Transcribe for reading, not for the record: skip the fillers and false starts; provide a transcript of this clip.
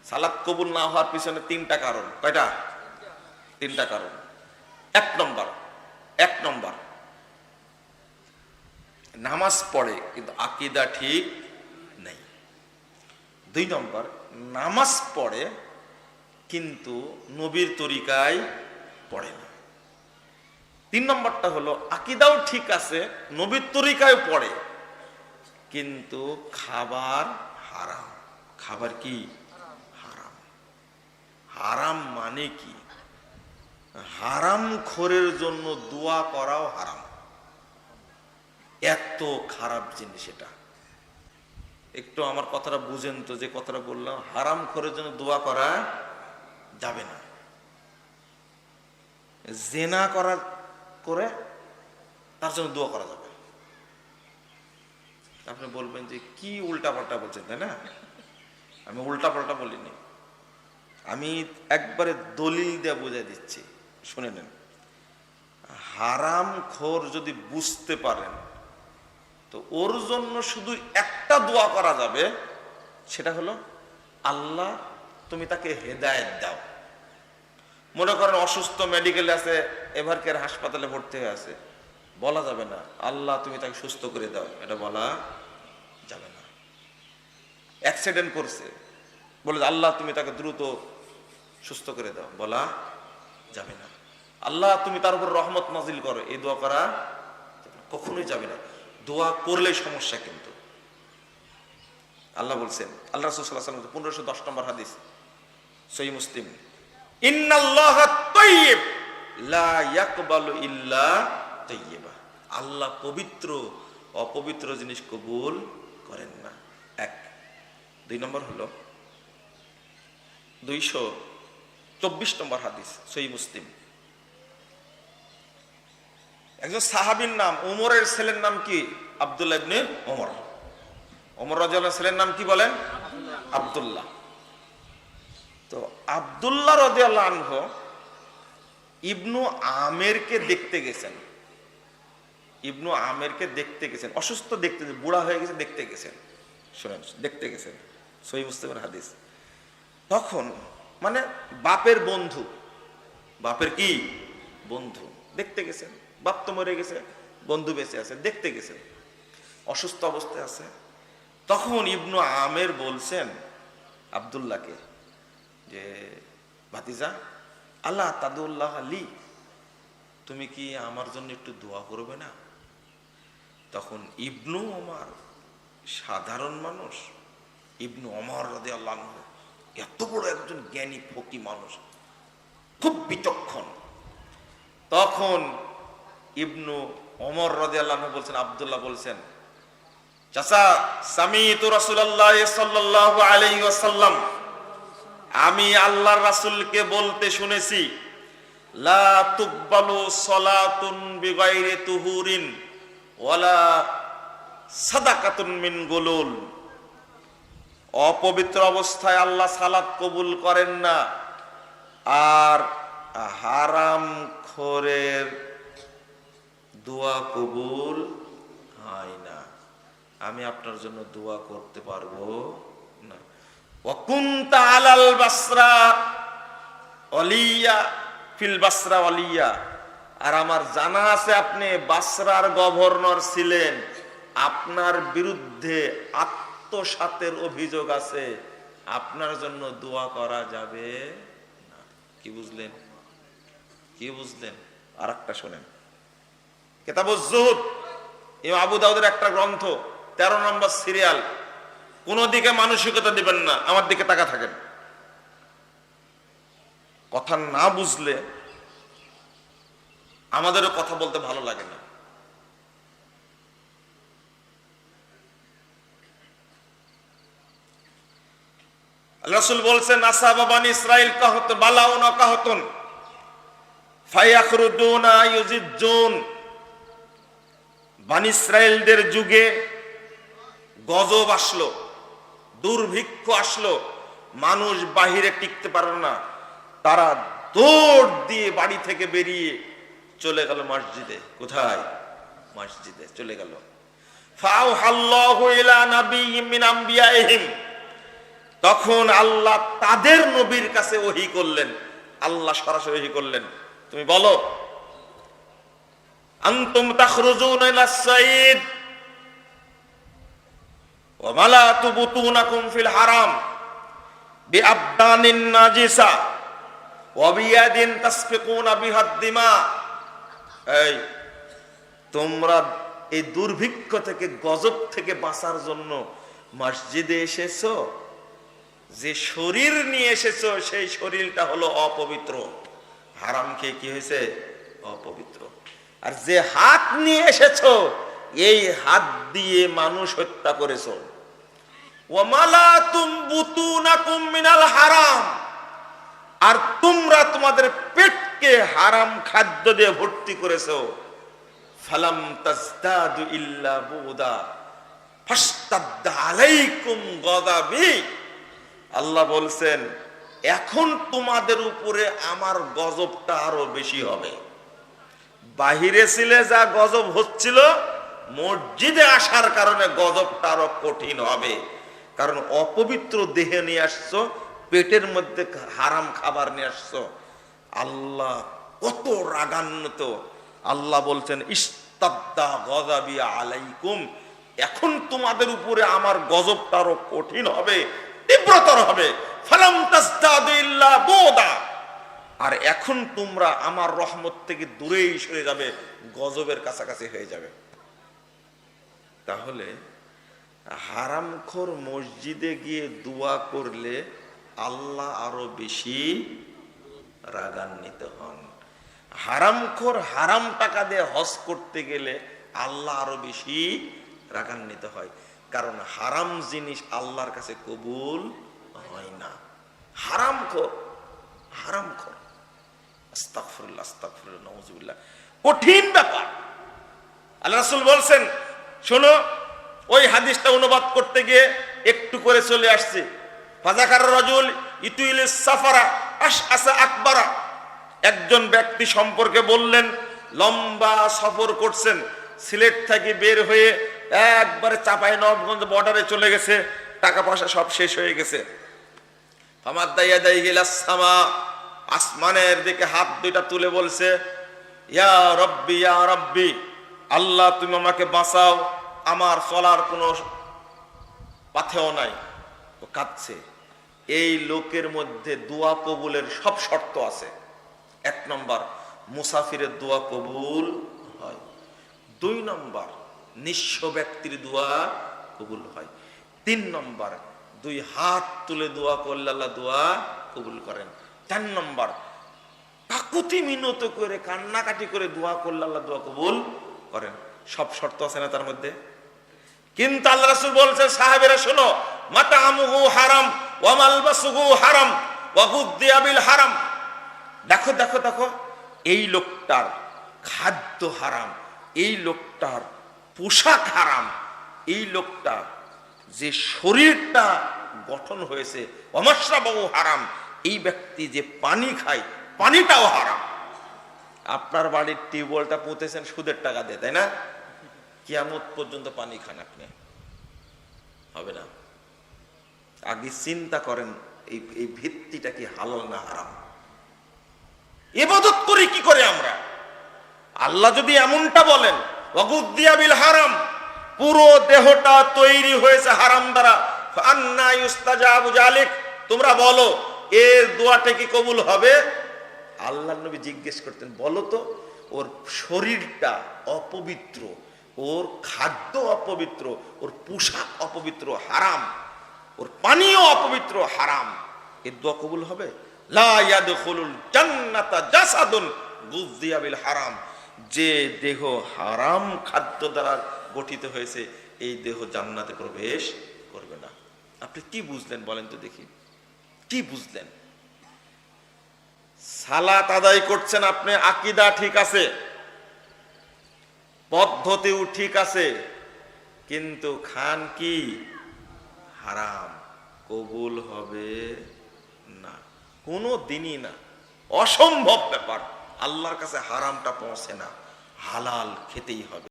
সালাত কবুল না হওয়ার পিছনে তিনটা কারণ। কয়টা? তিনটা কারণ। এক নম্বর নামাজ পড়ে কিন্তু আকীদা ঠিক নেই। 2 নম্বর, নামাজ পড়ে কিন্তু নবীর তরিকায় পড়ে না। 3 নম্বরটা হলো আকীদাও ঠিক আছে, নবীর তরিকায় পড়ে কিন্তু খাবার হারাম। খাবার কি? হারাম। হারাম মানে কি? হারাম খোরের জন্য দোয়া করাও হারাম। এত খারাপ জিনিস এটা। একটু আমার কথাটা বুঝেন তো, যে কথাটা বললাম, হারাম খোরের জন্য দোয়া করা যাবে না। জেনা করে তার জন্য দোয়া করা যাবে। আপনি বলবেন যে কি উল্টা পাল্টা বলছেন, তাই না? আমি উল্টা পাল্টা বলিনি, আমি একবারে দলিল দিয়ে বুঝাই দিচ্ছি, শুনে নেন। হারাম খোর যদি বুঝতে পারেন তো ওর জন্য শুধু একটা দোয়া করা যাবে, সেটা হলো আল্লাহ তুমি তাকে হেদায়েত দাও। মনে করেন অসুস্থ, মেডিকেলে আছে, এভারকেয়ার হাসপাতালে ভর্তি হয়ে আছে, বলা যাবে না আল্লাহ তুমি তাকে সুস্থ করে দাও, এটা বলা যাবে না। অ্যাক্সিডেন্ট করছে, বলে আল্লাহ তুমি তাকে দ্রুত সুস্থ করে দাও, বলা যাবে না। আল্লাহ তুমি তার উপর রহমত নাজিল করো, এই দোয়া করা কখনোই যাবে না। দোয়া করলেই সমস্যা। কিন্তু আল্লাহ বলছেন, আল্লাহ রাসূল সাল্লাল্লাহু আলাইহি ওয়াসাল্লাম 1510 নম্বর হাদিস, সহিহ মুসলিম, ইন্নাল্লাহা তাইয়্যিব লা ইয়াকবালু ইল্লা তাইয়্যিবা। আল্লাহ পবিত্র, অপবিত্র জিনিস কবুল করেন না। 1। 2 নম্বর হলো 224 নম্বর হাদিস, সহিহ মুসলিম। একজন সাহাবীর নাম, ওমরের ছেলের নাম কি? আব্দুল্লাহ ইবনে ওমর। ওমর রাদিয়াল্লাহু আনহু ছেলের নাম কি বলেন? আব্দুল্লাহ। তো আব্দুল্লাহ রাদিয়াল্লাহু আনহু ইবনু আমেরকে দেখতে গেছেন। ইবনু আমেরকে দেখতে গেছেন, অসুস্থ দেখতে, বুড়া হয়ে গেছে, দেখতে গেছেন। শুনেন, দেখতে গেছেন, সহিহ মুসলিমের হাদিস। তখন মানে বাপের বন্ধু, বাপের কি বন্ধু, দেখতে গেছেন। বাপ তো মরে গেছে, বন্ধু বেঁচে আছে, দেখতে গেছেন, অসুস্থ অবস্থায় আছে। তখন ইবনু আমের বলছেন আব্দুল্লাহকে যে, ভাতিজা, আল্লাহ তাদুল্লাহ আলী, তুমি কি আমার জন্য একটু দোয়া করবে না? তখন ইবনু ওমর, সাধারণ মানুষ, ইবনু ওমর রাদিয়াল্লাহু আনহু এত বড় একজন জ্ঞানী ফকি মানুষ, খুব বিচক্ষণ। তখন ইবনু ওমর রাদিয়াল্লাহু আনহু বলছেন, আব্দুল্লাহ বলছেন, চাচা, সামিতু রাসূলুল্লাহ সাল্লাল্লাহু আলাইহি ওয়াসাল্লাম, আমি আল্লাহর রাসূলকে বলতে শুনেছি, লা তুকবালু সালাতুন বিগাইরি তুহুরিন ওয়ালা সাদাকাতুন মিন গুলুল। অপবিত্র অবস্থায় আল্লাহ সালাত কবুল করেন না, আর হারাম খোরের দোয়া কবুল হয় না। আমি আপনার জন্য দোয়া করতে পারবো না। ওয়া কুনতা আলাল বাসরা ওয়ালিয়া ফিল বাসরা ওয়ালিয়া, আর আমার জানা আছে আপনি বাসরার গভর্নর ছিলেন, আপনার বিরুদ্ধে আত্মসাতের অভিযোগ আছে, আপনার জন্য দোয়া করা যাবে না। কি বুঝলেন? কি বুঝলেন? আর একটা শোনেন, কিতাবুজ যুহুদ, ইমাম আবু দাউদের একটা গ্রন্থ, 13 নম্বর সিরিয়াল। কোন দিকে মানসিকতা দিবেন না, আমার দিকে তাকা থাকেন। কথা না বুঝলে আমাদেরও কথা বলতে ভালো লাগে না। রাসূল বলছেন, আসাবা বানি ইসরাইল কাহত বালাউন কাহতুন ফায়াখরুদুনা ইউজিজুন। বানি ইসরাইলদের যুগে গজব আসলো, দুর্ভিক্ষ আসলো, মানুষ বাহিরে টিকতে পারল না, তারা দৌড় দিয়ে বাড়ি থেকে বেরিয়ে চলে গেল মসজিদে। কোথায়? মসজিদে চলে গেল। ফাআউহাল্লাহু ইলা নাবিয়্যিম মিন আমবিয়াইহিম, তখন আল্লাহ তাদের নবীর কাছে ওহী করলেন, আল্লাহ সরাসরি ওহী করলেন, তুমি বলো আনতুম তাখরুজুনা ইলাস সাইদ ওয়া মালাতু বুতুনাকুম ফিল হারাম বিআবদানিন নাজিসা ওয়া বিয়াদিন তাসফিকুনা বিহাদ দিমা। এই তোমরা এই দুর্ভিক্ষ থেকে, গজব থেকে বাঁচার জন্য মসজিদে এসেছো, যে শরীর নিয়ে এসেছো সেই শরীরটা হলো অপবিত্র, হারাম খেয়ে কি হয়েছে? অপবিত্র। আর যে হাত নিয়ে এসেছো এই হাত দিয়ে মানুষ হত্যা করেছো। ওয়ামালাতুম বুতুনাকুম মিনাল হারাম, আর তোমরা তোমাদের পেটকে হারাম খাদ্য দিয়ে ভর্তি করেছো। ফালাম তাজদাদু ইল্লা বুদা ফাশতাদ্দা আলাইকুম গাযাবি। আল্লাহ বলছেন এখন তোমাদের উপরে আমার গজবটা আরো বেশি হবে। বাহিরে ছিলে যা গজব হচ্ছিল, মসজিদে আসার কারণে গজবটা আরো কঠিন হবে। কারণ অপবিত্র দেহে নিয়ে আসছো, পেটের মধ্যে হারাম খাবার নিয়ে আসছো। আল্লাহ কত রাগান্বিত। আল্লাহ বলছেন ইস্তাদ্দা গযাবি আলাইকুম, এখন তোমাদের উপরে আমার গজবটা আরো কঠিন হবে, তীব্রতর হবে। ফালাম তাজদাদু ইল্লা বুদা, আর এখন তোমরা আমার রহমত থেকে দূরেই সরে যাবে, গজবের কাছাকাছি হয়ে যাবে। তাহলে হারামখোর মসজিদে গিয়ে দোয়া করলে আল্লাহ আরো বেশি রাগান্বিত হন। হারামখোর হারাম টাকা দিয়ে হজ করতে গেলে আল্লাহ আরো বেশি রাগান্বিত হয়। কারণ হারাম জিনিস আল্লাহর কাছে কবুল হয় না। হারামখোর, হারামখোর, আস্তাগফিরুল্লাহ, আস্তাগফিরুল্লাহ, নাউযুবিল্লাহ, কঠিন ব্যাপার। আল্লাহ রাসূল বলছেন, শোনো, ওই হাদিসটা অনুবাদ করতে গিয়ে একটু করে চলে আসছে। ফাযাকার রাজুল ইতুইলিস সাফারা আশআসা আকবারা, একজন ব্যক্তি সম্পর্কে বললেন লম্বা সফর করছেন, সিলেট থেকে বের হয়ে একবারে চাঁপাইনবাবগঞ্জ বর্ডারে চলে গেছে, টাকা পয়সা সব শেষ হয়ে গেছে। ফামাদ্দা ইয়াদাইহি ইলাস সামা, আসমানের দিকে হাত দুইটা তুলে বলছে ইয়া রব্বি, ইয়া রব্বি, আল্লাহ তুমি আমাকে বাঁচাও, আমার চলার কোনো পাথেও নাই। ও কাঁদছে। এই লোকের মধ্যে দোয়া কবুলের সব শর্ত আছে। 1 নম্বর, মুসাফিরের দোয়া কবুল হয়। 2 নম্বর, নিঃস্ব ব্যক্তির দোয়া কবুল হয়। 3 নম্বর, 2 হাত তুলে দোয়া করলে আল্লাহ দোয়া কবুল করেন। 4 নম্বর, কাকুতি মিনত করে কান্নাকাটি করে দোয়া করলে আল্লাহ দোয়া কবুল করেন। সব শর্ত আছে না তার মধ্যে? কিন্তু আল্লাহ রাসূল বলছেন, সাহাবীরা শোনো, মাতামুহু হারাম ওয়া মালবাসুহু হারাম ওয়া গুদ্দিয়া বিল হারাম। দেখো দেখো দেখো, এই লোকটার খাদ্য হারাম, এই লোকটার পোশাক হারাম, এই লোকটা যে শরীরটা গঠন হয়েছে ওয়ামাশরাবু হারাম, এই ব্যক্তি যে পানি খায় পানিটাও হারাম। আপনার বাড়ির টিউবওয়েলটা পুঁতেছেন সুদের টাকা দিয়ে, তাই না? কিয়ামত পর্যন্ত পানি খান আপনি, হবে না। আগে চিন্তা করেন এই ভিত্তিটা কি হালাল না হারাম। ইবাদত করি কি করে আমরা? আল্লাহ যদি এমনটা বলেন ওয়াগুদ্দিয়া বিল হারাম, পুরো দেহটা তৈরি হয়েছে হারাম দ্বারা, ফান্না ইউস্তাজাবু যালিক, তোমরা বলো এর দোয়াটা কি কবুল হবে? আল্লাহর নবী জিজ্ঞেস করতেন, বলো তো, ওর শরীরটা অপবিত্র, ওর খাদ্য অপবিত্র, ওর পোশাক অপবিত্র হারাম, ওর পানীয় অপবিত্র হারাম, এর দোয়া কবুল হবে? লা ইয়াদখুলুল জান্নাতা জাসাদুন গুযযিয়া বিল হারাম, যে দেহ হারাম খাদ্য দ্বারা গঠিত হয়েছে এই দেহ জান্নাতে প্রবেশ করবে না। আপনি কি বুঝলেন বলেন তো দেখি, কি বুঝলেন? সালাত আদায় করছেন আপনি, আকীদা ঠিক আছে, পদ্ধতিও ঠিক আছে, কিন্তু খান কি হারাম, কবুল হবে না, কোনো দিনই না, অসম্ভব ব্যাপার। আল্লাহর কাছে হারামটা পৌঁছে না, হালাল খেতেই হবে।